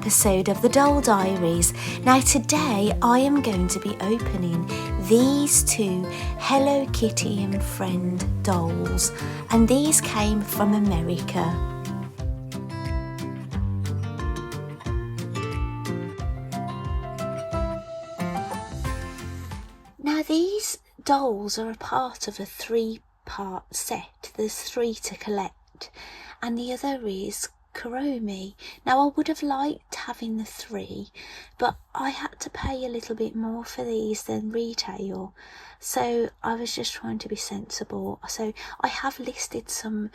episode of the Doll Diaries. Now today I am going to be opening these two Hello Kitty and Friend dolls, and these came from America. Now these dolls are a part of a 3-part set. There's 3 to collect, and the other is Kuromi. Now I would have liked having the 3, but I had to pay a little bit more for these than retail, so I was just trying to be sensible. So I have listed some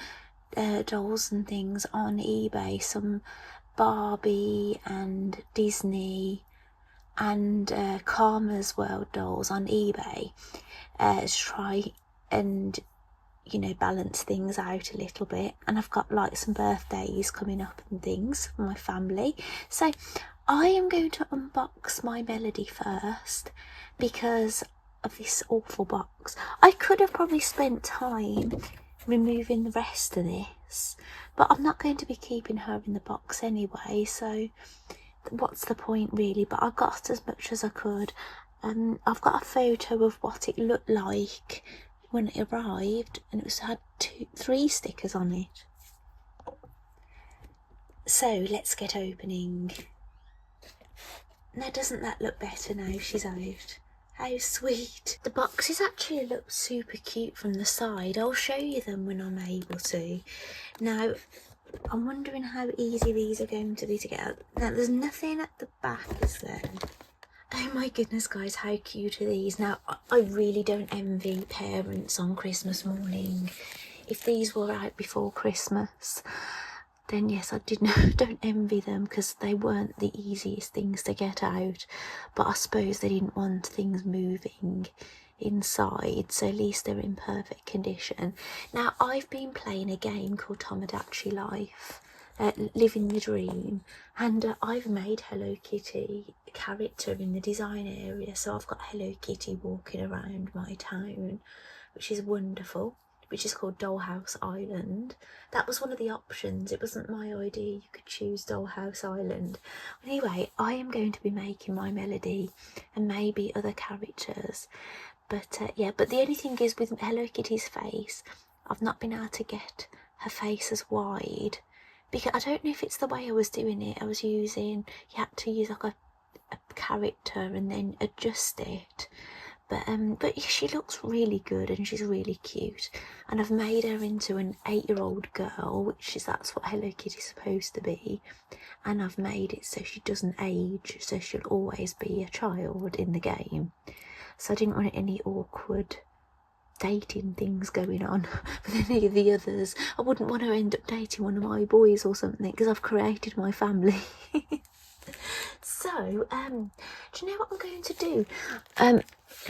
dolls and things on eBay, some Barbie and Disney and Karma's World dolls on eBay to try and balance things out a little bit. And I've got like some birthdays coming up and things for my family, so I am going to unbox my Melody first because of this awful box. I could have probably spent time removing the rest of this, but I'm not going to be keeping her in the box anyway, so what's the point really? But I got as much as I could. I've got a photo of what it looked like when it arrived, and it had 3 stickers on it. So let's get opening. Now doesn't that look better now she's out? How sweet. The boxes actually look super cute from the side. I'll show you them when I'm able to. Now I'm wondering how easy these are going to be to get out. Now there's nothing at the back, is there? Oh my goodness guys, how cute are these? Now I really don't envy parents on Christmas morning. If these were out before Christmas, then yes, I don't envy them, because they weren't the easiest things to get out. But I suppose they didn't want things moving inside, so at least they're in perfect condition. Now I've been playing a game called Tomodachi Life, Living the Dream, and I've made Hello Kitty a character in the design area. So I've got Hello Kitty walking around my town, which is wonderful, which is called Dollhouse Island. That was one of the options. It wasn't my idea. You could choose Dollhouse Island. Anyway, I am going to be making my Melody and maybe other characters. But yeah, but the only thing is with Hello Kitty's face, I've not been able to get her face as wide, because I don't know if it's the way I was doing it. I was using, you had to use like a character and then adjust it. But she looks really good and she's really cute, and I've made her into an 8-year-old girl, that's what Hello Kitty's supposed to be, and I've made it so she doesn't age, so she'll always be a child in the game. So I didn't want any awkward dating things going on with any of the others. I wouldn't want to end up dating one of my boys or something, because I've created my family. So, do you know what I'm going to do?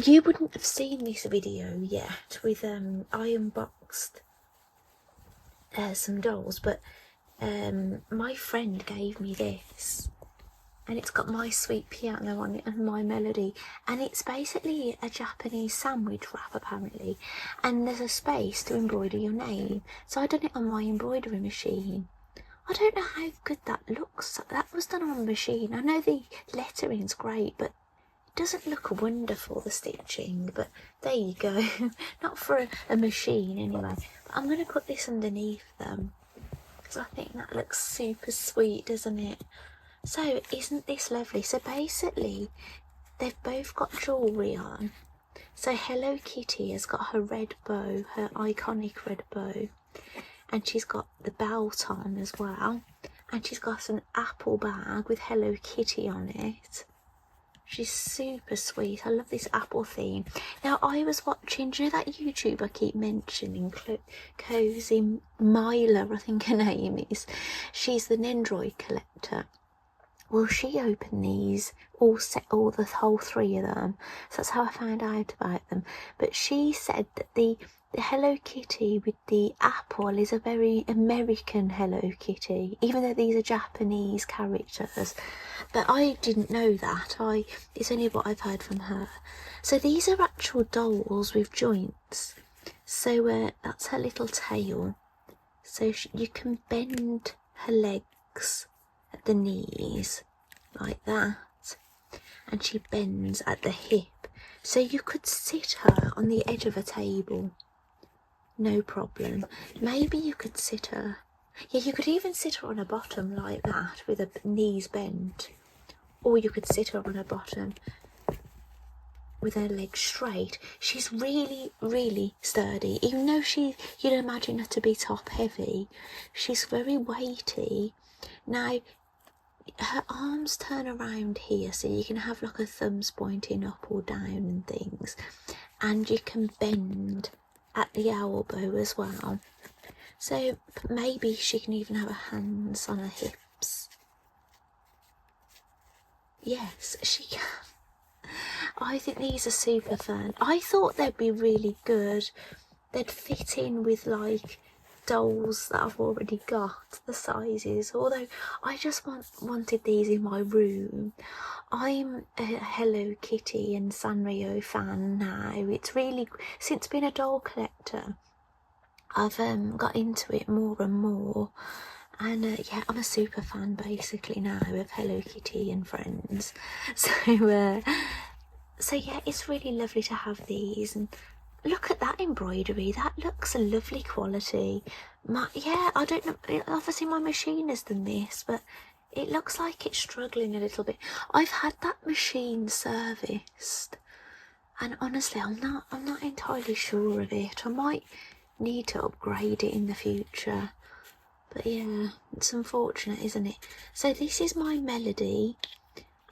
You wouldn't have seen this video yet with, I unboxed some dolls, but my friend gave me this, and it's got my sweet piano on it and my Melody, and it's basically a Japanese sandwich wrap apparently, and there's a space to embroider your name. So I done it on my embroidery machine. I don't know how good that looks. That was done on a machine. I know the lettering's great, but it doesn't look wonderful, the stitching. But there you go. Not for a machine anyway. But I'm going to put this underneath them, because I think that looks super sweet, doesn't it? So isn't this lovely? So basically they've both got jewellery on. So Hello Kitty has got her red bow, her iconic red bow, and she's got the belt on as well, and she's got an apple bag with Hello Kitty on it. She's super sweet. I love this apple theme. Now I was watching, do you know that YouTube I keep mentioning, Cozy Myla, I think her name is? She's the Nendroid collector. Well, she opened these, the whole 3 of them, so that's how I found out about them. But she said that the Hello Kitty with the apple is a very American Hello Kitty, even though these are Japanese characters. But I didn't know that. It's only what I've heard from her. So these are actual dolls with joints. So that's her little tail. So you can bend her legs at the knees, like that, and she bends at the hip. So you could sit her on the edge of a table, no problem. Maybe you could sit her, yeah, you could even sit her on her bottom like that with her knees bent, or you could sit her on her bottom with her legs straight. She's really, really sturdy. Even though you'd imagine her to be top heavy, she's very weighty. Now, her arms turn around here, so you can have like her thumbs pointing up or down and things, and you can bend at the elbow as well. So maybe she can even have her hands on her hips. Yes, she can. I think these are super fun. I thought they'd be really good. They'd fit in with like dolls that I've already got, the sizes, although I just wanted these in my room. I'm a Hello Kitty and Sanrio fan now. It's really, since being a doll collector, I've got into it more and more, and yeah, I'm a super fan basically now of Hello Kitty and friends. So yeah, it's really lovely to have these. And look at that embroidery, that looks a lovely quality. Yeah, I don't know, obviously my machine has done this, but it looks like it's struggling a little bit. I've had that machine serviced, and honestly I'm not entirely sure of it. I might need to upgrade it in the future, but yeah, it's unfortunate, isn't it? So this is my Melody,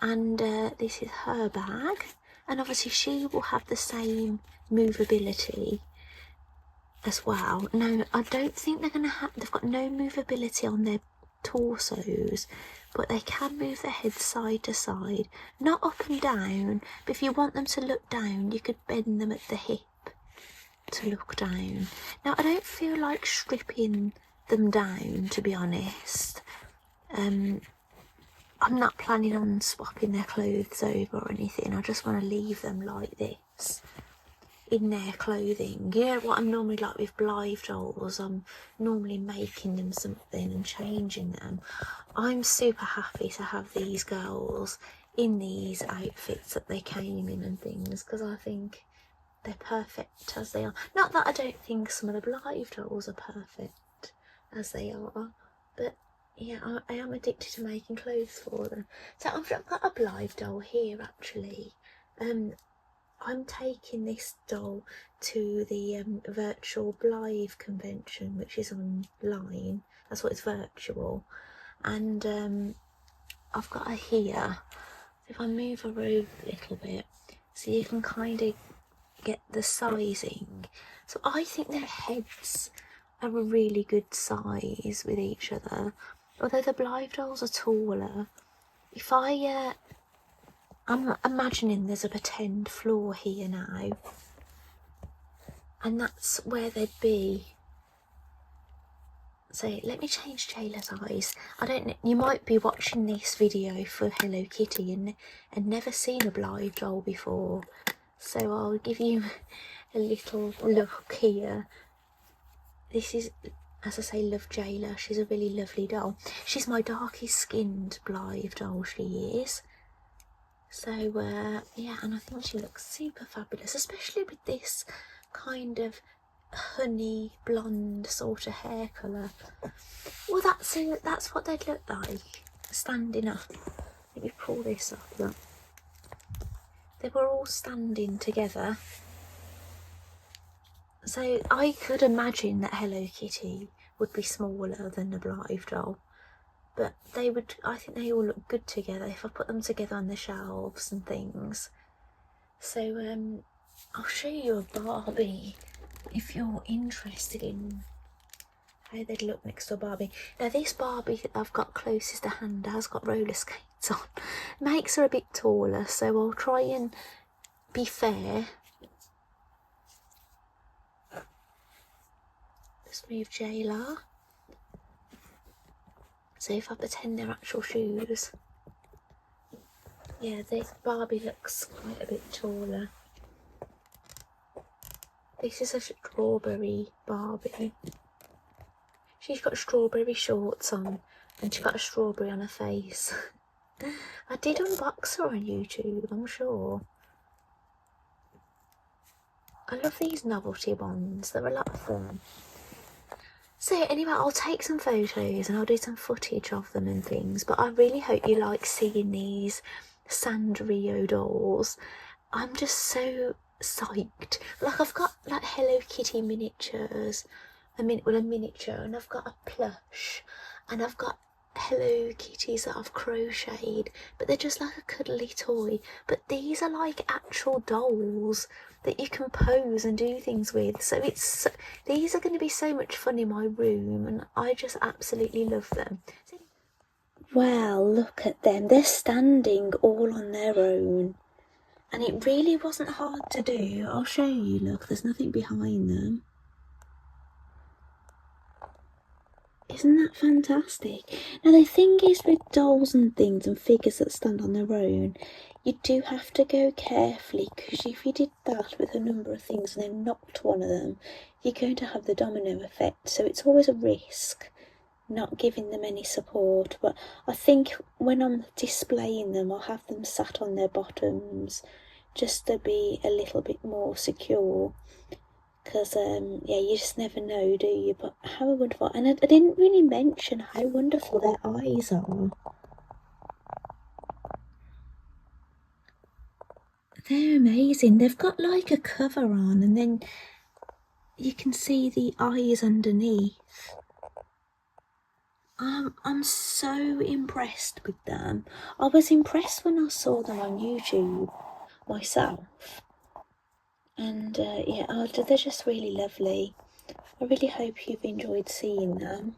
and this is her bag, and obviously she will have the same movability as well. No, I don't think they're going to have, they've got no movability on their torsos, but they can move their heads side to side, not up and down, but if you want them to look down, you could bend them at the hip to look down. Now, I don't feel like stripping them down, to be honest. I'm not planning on swapping their clothes over or anything. I just want to leave them like this, in their clothing. You know what I'm normally like with Blythe dolls, I'm normally making them something and changing them. I'm super happy to have these girls in these outfits that they came in and things, because I think they're perfect as they are. Not that I don't think some of the Blythe dolls are perfect as they are, but yeah, I am addicted to making clothes for them. So I've got a Blythe doll here actually. I'm taking this doll to the virtual Blythe convention, which is online. That's what it's virtual. And I've got her here. If I move her over a little bit, so you can kind of get the sizing. So I think their heads are a really good size with each other. Although the Blythe dolls are taller. If I'm imagining there's a pretend floor here now, and that's where they'd be. So let me change Jayla's eyes. I don't know, you might be watching this video for Hello Kitty and never seen a Blythe doll before, so I'll give you a little look here. This is, as I say, love Jayla. She's a really lovely doll. She's my darkest skinned Blythe doll, she is. So yeah, and I think she looks super fabulous, especially with this kind of honey blonde sort of hair colour. Well, that's what they'd look like standing up. Let me pull this up. Look, they were all standing together. So I could imagine that Hello Kitty would be smaller than the Blythe doll, but I think they all look good together if I put them together on the shelves and things. So I'll show you a Barbie if you're interested in how they'd look next to a Barbie. Now this Barbie that I've got closest to hand has got roller skates on. Makes her a bit taller, so I'll try and be fair. Let's move Jayla. So if I pretend they're actual shoes, yeah, this Barbie looks quite a bit taller. This is a strawberry Barbie. She's got strawberry shorts on and she's got a strawberry on her face. I did unbox her on YouTube, I'm sure. I love these novelty ones, they're a lot of fun. So anyway, I'll take some photos and I'll do some footage of them and things, but I really hope you like seeing these Sanrio dolls. I'm just so psyched. Like, I've got like Hello Kitty miniatures, a miniature, and I've got a plush, and I've got Hello Kitties that I've crocheted, but they're just like a cuddly toy. But these are like actual dolls that you can pose and do things with. So these are going to be so much fun in my room, and I just absolutely love them. Well, look at them. They're standing all on their own. And it really wasn't hard to do. I'll show you, look, there's nothing behind them. Isn't that fantastic? Now the thing is with dolls and things and figures that stand on their own, you do have to go carefully, because if you did that with a number of things and then knocked one of them, you're going to have the domino effect. So it's always a risk not giving them any support. But I think when I'm displaying them, I'll have them sat on their bottoms just to be a little bit more secure. Because, yeah, you just never know, do you? But how wonderful. And I didn't really mention how wonderful their eyes are. They're amazing. They've got like a cover on, and then you can see the eyes underneath. I'm so impressed with them. I was impressed when I saw them on YouTube myself. And yeah, they're just really lovely. I really hope you've enjoyed seeing them.